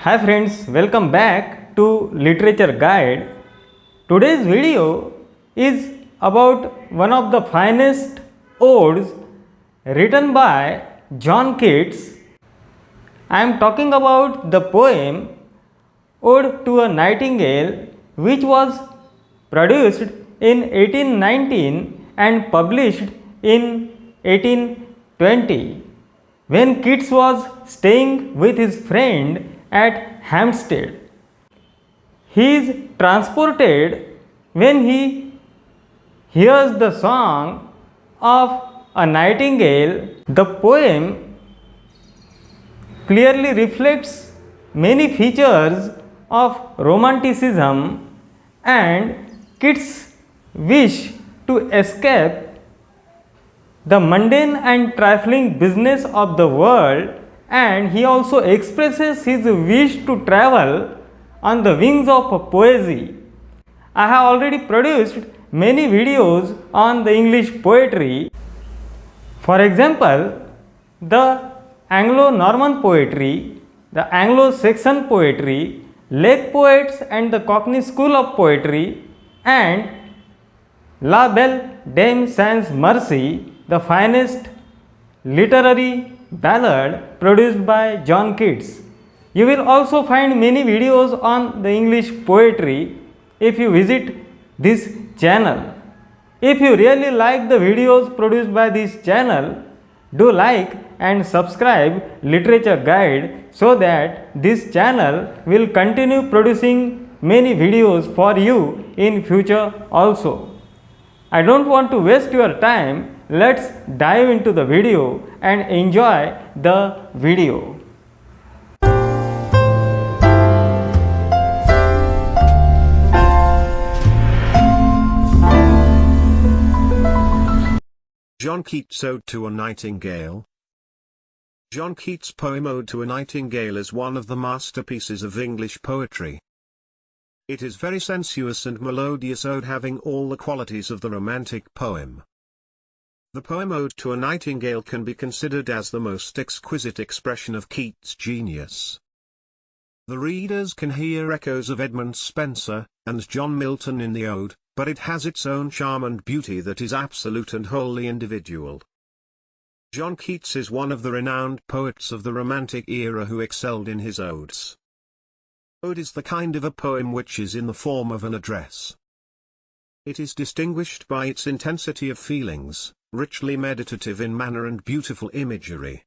Hi friends, welcome back to Literature Guide. Today's video is about one of the finest odes written by John Keats. I am talking about the poem Ode to a Nightingale, which was produced in 1819 and published in 1820 when Keats was staying with his friend at Hampstead. He is transported when he hears the song of a nightingale. The poem clearly reflects many features of romanticism and Keats' wish to escape the mundane and trifling business of the world, and he also expresses his wish to travel on the wings of poesy. I have already produced many videos on the English poetry. For example, the Anglo-Norman poetry, the Anglo-Saxon poetry, Lake poets and the Cockney School of Poetry, and La Belle Dame Sans Merci, the finest literary ballad produced by John Keats. You will also find many videos on the English poetry if you visit this channel. If you really like the videos produced by this channel, do like and subscribe Literature Guide so that this channel will continue producing many videos for you in future also. I don't want to waste your time. Let's dive into the video and enjoy the video. John Keats' Ode to a Nightingale. John Keats' poem Ode to a Nightingale is one of the masterpieces of English poetry. It is very sensuous and melodious ode having all the qualities of the romantic poem. The poem Ode to a Nightingale can be considered as the most exquisite expression of Keats' genius. The readers can hear echoes of Edmund Spenser and John Milton in the ode, but it has its own charm and beauty that is absolute and wholly individual. John Keats is one of the renowned poets of the Romantic era who excelled in his odes. Ode is the kind of a poem which is in the form of an address. It is distinguished by its intensity of feelings, richly meditative in manner and beautiful imagery.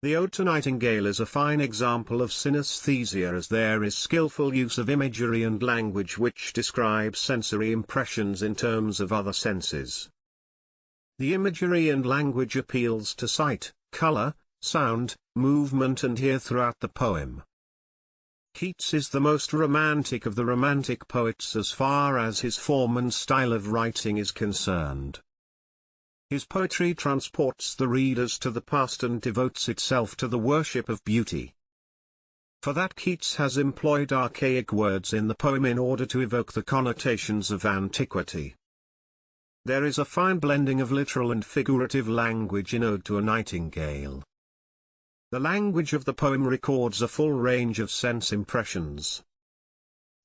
The Ode to Nightingale is a fine example of synaesthesia, as there is skilful use of imagery and language which describes sensory impressions in terms of other senses. The imagery and language appeals to sight, color, sound, movement and ear throughout the poem. Keats is the most romantic of the romantic poets as far as his form and style of writing is concerned. His poetry transports the readers to the past and devotes itself to the worship of beauty. For that Keats has employed archaic words in the poem in order to evoke the connotations of antiquity. There is a fine blending of literal and figurative language in Ode to a Nightingale. The language of the poem records a full range of sense impressions.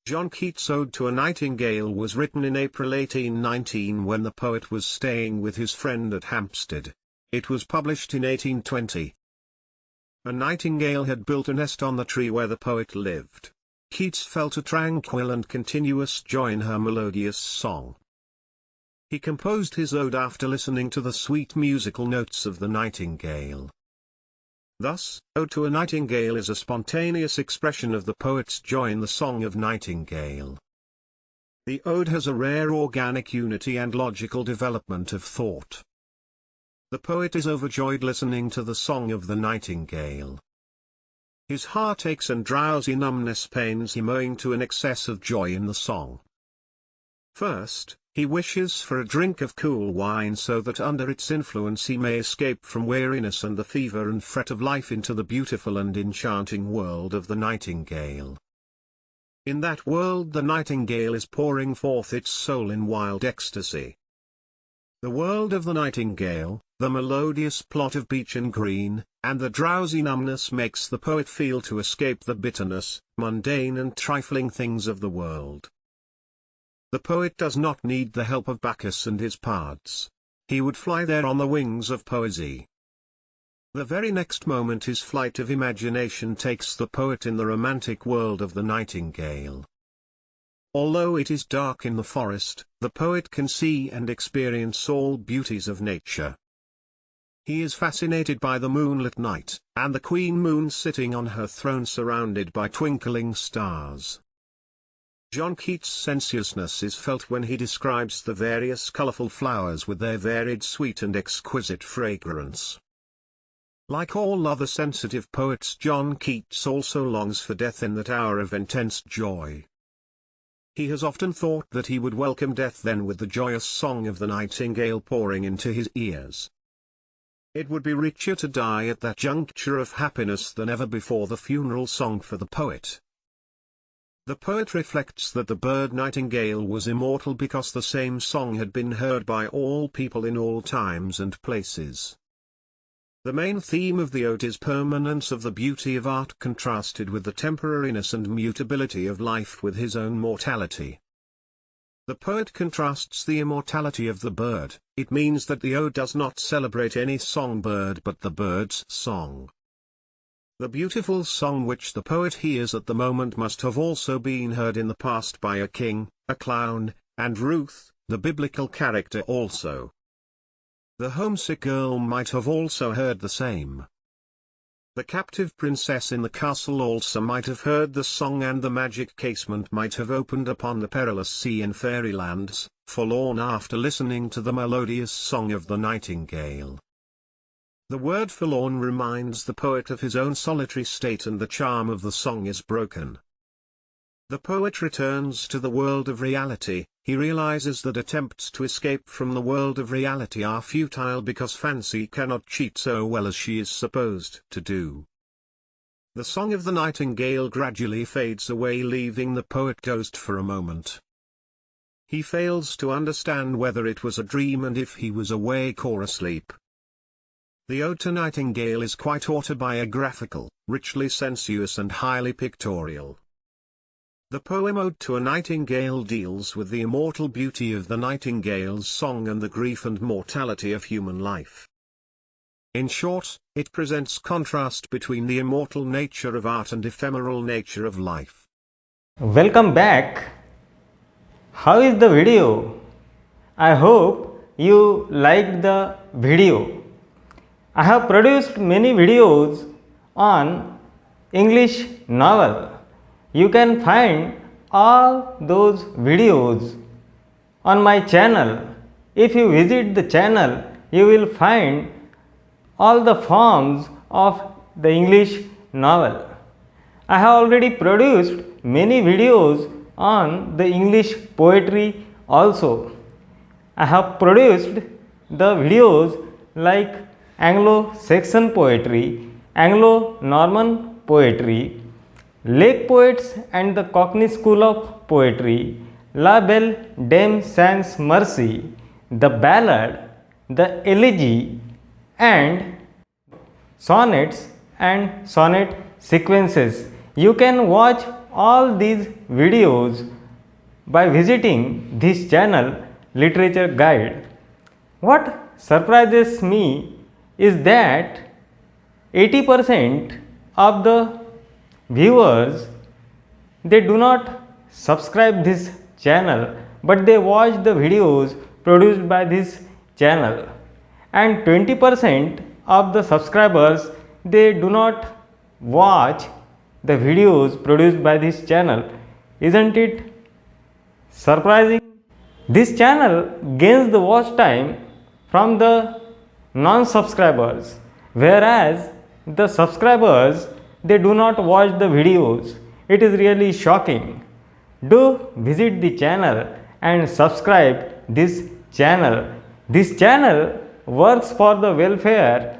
John Keats' Ode to a Nightingale was written in April 1819 when the poet was staying with his friend at Hampstead. It was published in 1820. A nightingale had built a nest on the tree where the poet lived. Keats felt a tranquil and continuous joy in her melodious song. He composed his ode after listening to the sweet musical notes of the nightingale. Thus, Ode to a Nightingale is a spontaneous expression of the poet's joy in the song of Nightingale. The ode has a rare organic unity and logical development of thought. The poet is overjoyed listening to the song of the nightingale. His heart aches and drowsy numbness pains him owing to an excess of joy in the song. First, he wishes for a drink of cool wine so that under its influence he may escape from weariness and the fever and fret of life into the beautiful and enchanting world of the nightingale. In that world the nightingale is pouring forth its soul in wild ecstasy. The world of the nightingale, The melodious plot of beech and green, and the drowsy numbness makes the poet feel to escape the bitterness, mundane and trifling things of the world. The poet does not need the help of Bacchus and his pards. He would fly there on the wings of poesy. The very next moment his flight of imagination takes the poet in the romantic world of the nightingale. Although it is dark in the forest, the poet can see and experience all beauties of nature. He is fascinated by the moonlit night, and the queen moon sitting on her throne surrounded by twinkling stars. John Keats' sensuousness is felt when he describes the various colourful flowers with their varied sweet and exquisite fragrance. Like all other sensitive poets, John Keats also longs for death in that hour of intense joy. He has often thought that he would welcome death then with the joyous song of the nightingale pouring into his ears. It would be richer to die at that juncture of happiness than ever before the funeral song for the poet. The poet reflects that the bird nightingale was immortal because the same song had been heard by all people in all times and places. The main theme of the ode is permanence of the beauty of art contrasted with the temporariness and mutability of life with his own mortality. The poet contrasts the immortality of the bird. It means that the ode does not celebrate any songbird but the bird's song. The beautiful song which the poet hears at the moment must have also been heard in the past by a king, a clown, and Ruth, the biblical character also. The homesick girl might have also heard the same. The captive princess in the castle also might have heard the song, and the magic casement might have opened upon the perilous sea in fairylands, forlorn after listening to the melodious song of the nightingale. The word forlorn reminds the poet of his own solitary state, and the charm of the song is broken. The poet returns to the world of reality. He realizes that attempts to escape from the world of reality are futile because fancy cannot cheat so well as she is supposed to do. The song of the nightingale gradually fades away, leaving the poet dozed for a moment. He fails to understand whether it was a dream and if he was awake or asleep. The Ode to Nightingale is quite autobiographical, richly sensuous and highly pictorial. The poem Ode to a Nightingale deals with the immortal beauty of the nightingale's song and the grief and mortality of human life. In short, it presents contrast between the immortal nature of art and ephemeral nature of life. Welcome back. How is the video? I hope you liked the video. I have produced many videos on English novel. You can find all those videos on my channel. If you visit the channel, you will find all the forms of the English novel. I have already produced many videos on the English poetry also. I have produced the videos like Anglo-Saxon poetry, Anglo-Norman poetry, Lake Poets and the Cockney School of Poetry, La Belle Dame Sans Mercy, the Ballad, the Elegy, and sonnets and sonnet sequences. You can watch all these videos by visiting this channel, Literature Guide. What surprises me is that 80% of the viewers, they do not subscribe this channel, but they watch the videos produced by this channel, and 20% of the subscribers, they do not watch the videos produced by this channel. Isn't it surprising? This channel gains the watch time from the non-subscribers, whereas the subscribers, they do not watch the videos. It is really shocking. Do visit the channel and subscribe this channel. This channel works for the welfare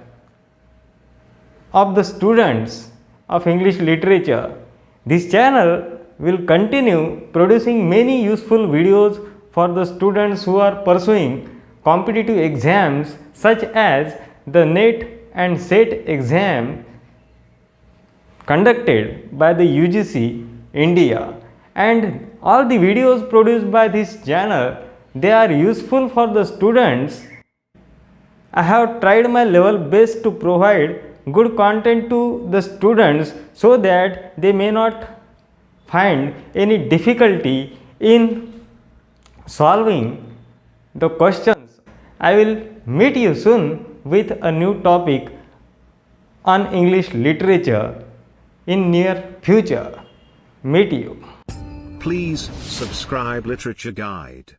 of the students of English literature. This channel will continue producing many useful videos for the students who are pursuing competitive exams such as the NET and SET exam conducted by the UGC India, and all the videos produced by this channel, they are useful for the students. I have tried my level best to provide good content to the students so that they may not find any difficulty in solving the questions. I will meet you soon with a new topic on English literature in near future. Meet you. Please subscribe Literature Guide.